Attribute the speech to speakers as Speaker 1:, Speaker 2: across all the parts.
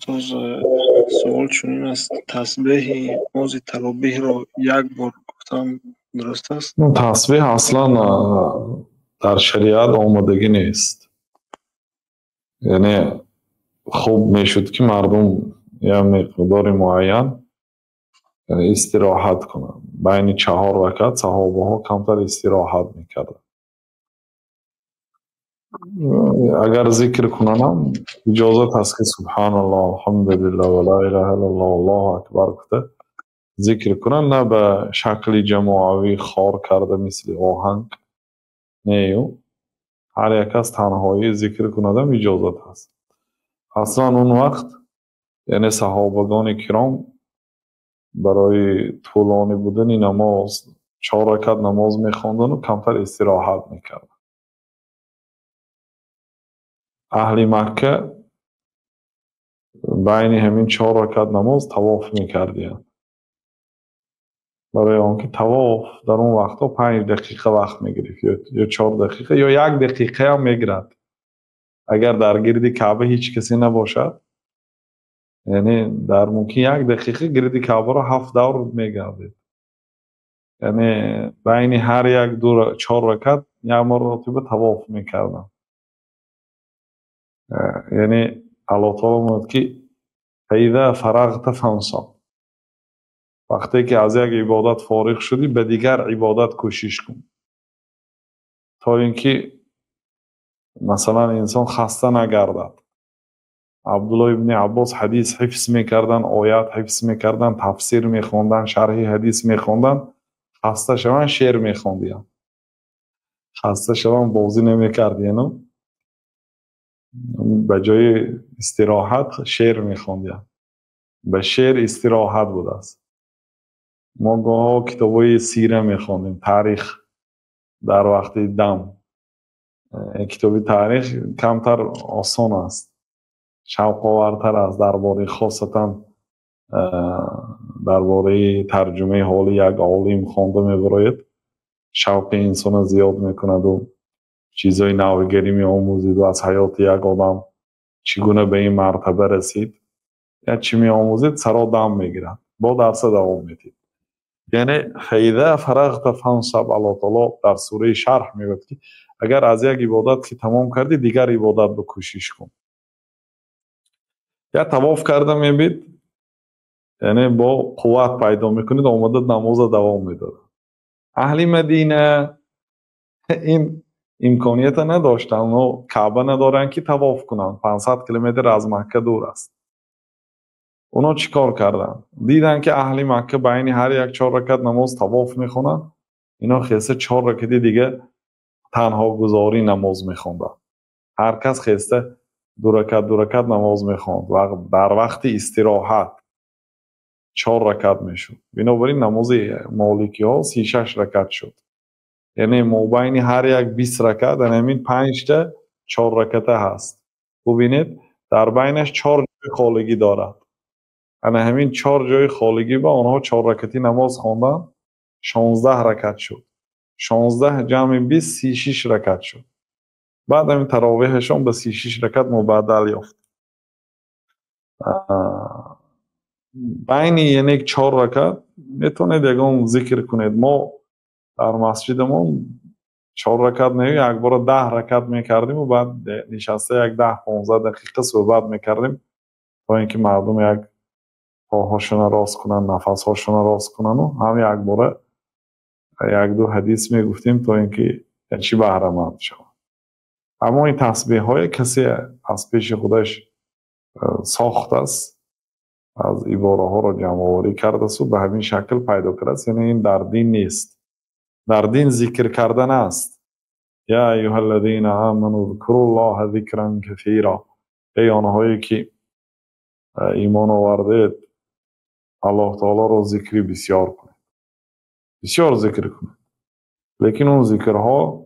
Speaker 1: устоз, суол чунин аст: тасбеҳи намози таробеҳро як бор гуфтан дуруст аст?
Speaker 2: Тасбеҳ аслан дар шариат омадагӣ нест. Яъне хуб мешуд ки мардум як миқдори муайян истироҳат кунанд. Байни 4 ракат саҳобаҳо камтар истироҳат мекарданд. Агар зикр кунанам иҷозат ҳаст ки субҳаналлоҳ, алҳамдулиллаҳ ва ла илаҳа илlalloh, аллоҳу акбар гуфта зикр кунанд, на ба шакли ҷамоавӣ хор карда мисли оҳанг. Нею ҳар як кас танҳоӣ зикр кунадам иҷозат ҳаст. аслан он вақт яъне саҳобагони киром барои тӯлонӣ будани намоз 4 ракат намоз мехондану камтар истироҳат мекарданд. аҳли Макка байни ҳамин 4 ракат намоз тавоф мекардиянд. барои он ки тавоф дар он вақтҳо 5 дақиқа вақт мегирифт ё 4 дақиқа ё 1 дақиқа ҳам мегирад. агар дар гирди Каъба ҳеҷ касе набошад, яъне дар мумкин 1 дақиқа гирди Каъбаро 7 давр мегардед. яъне байни ҳар як 4 ракат як маротиба тавоф мекарданд. яъне Аллоҳ таоло мегӯяд ки фаиза фарағта фансаб. вақте ки аз як ибодат фориғ шудӣ ба дигар ибодат кӯшиш кун, то ин ки масалан инсон хаста нагардад. Абдуллоҳ ибн Аббос ҳадис ҳифз мекарданд, оят ҳифз мекарданд, тафсир мехонданд, шарҳи ҳадис мехонданд, хаста шаванд шеър мехондиянд. хаста шаванд бозӣ намекардияну ба ҷои истироҳат шеър мехондиянд. ба шеър истироҳат будааст. мо гоҳо китобҳои сира мехондем, таърих дар вақти дам. китоби таърих камтар осон аст, шавқовартар аст. дар бораи хосатан дар бораи тарҷумаи ҳоли як олим хонда мебарояд, шавқи инсона зиёд мекунаду чизҳои навигарӣ меомӯзиду аз ҳаёти як одам чӣ гуна ба ин мартаба расид, як чӣ меомӯзед саро дам мегирад, бо дарса давом медиҳад. яъне фаиза фарағта фансаб. Аллоҳ таоло дар сураи Шарҳ мегӯяд ки агар аз як ибодат ки тамом кардӣ, дигар ибодат ба кӯшиш кун. як тавоф карда мебид, яъне бо қувват пайдо мекунед, омада намоза давом медодад. аҳли Мадина ин имконията надоштанд, но Каъба надоранд ки тавоф кунанд. 500 километр аз Макка дур аст. اونا چی کار کردن؟ دیدن که اهل مکه بین هر یک 4 رکعت نماز طواف میخونن، اینا خیسته 4 رکعت دیگه تنها گذاری نماز میخوندن. هر کس خیسته 2 رکعت نماز میخوند و در وقت استراحت 4 رکعت میشد. بنابراین نماز مالکی ها 36 رکعت شد. یعنی مابین هر یک 20 رکعت همین 5 تا 4 رکعت هست. ببینید در بینش 4 جای خالگی دارد. انا همین 4 جای خالگی با آنها 4 رکعتی نماز خواندن، 16 رکعت شد. 16 جمع 20 36 رکعت شد. بعد همین تراویحشون به 36 رکعت مبدل یافت. بین یعنی 4 رکعت میتونید یکم ذکر کنید. ما در مسجدمون 4 رکعت نه، یک بار 10 رکعت میکردیم و بعد نشسته یک 10-15 دقیقه صحبت میکردیم تا اینکه مردم یک پاهاشون راست کنن، نفسهاشون راست کنن و هم یک بار 1-2 حدیث میگفتیم تا اینکه چی بهره مند شود. اما این تسبیح های کسی از پیش خودش ساخت است، از عباره ها را جمع آوری کرده است و به همین شکل پیدا کرده است. یعنی این در دین نیست. در دین ذکر کردن است. یا ایها الذین آمنوا اذکروا الله ذکرا کثیرا. ای آنهایی که ایمان آوردید، الله تعالی را ذکری بسیار کنید. بسیار ذکر کنید. لیکن اون ذکرها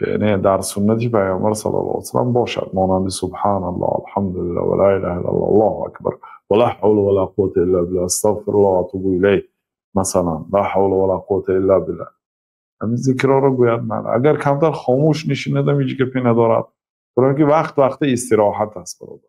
Speaker 2: یعنی در سنت پیامبر صلی الله علیه و سلم باشد، مانند سبحان الله، الحمدلله و لا اله الا الله، الله اکبر و لا حول ولا قوة الا بالله، استغفر الله و اتوب الیه. مثلا لا حول ولا قوة الا بالله. همین ذکرها رو گوید. من اگر کمتر خاموش نشینه هیچ گپی ندارد، برای اینکه وقت استراحت است برادر.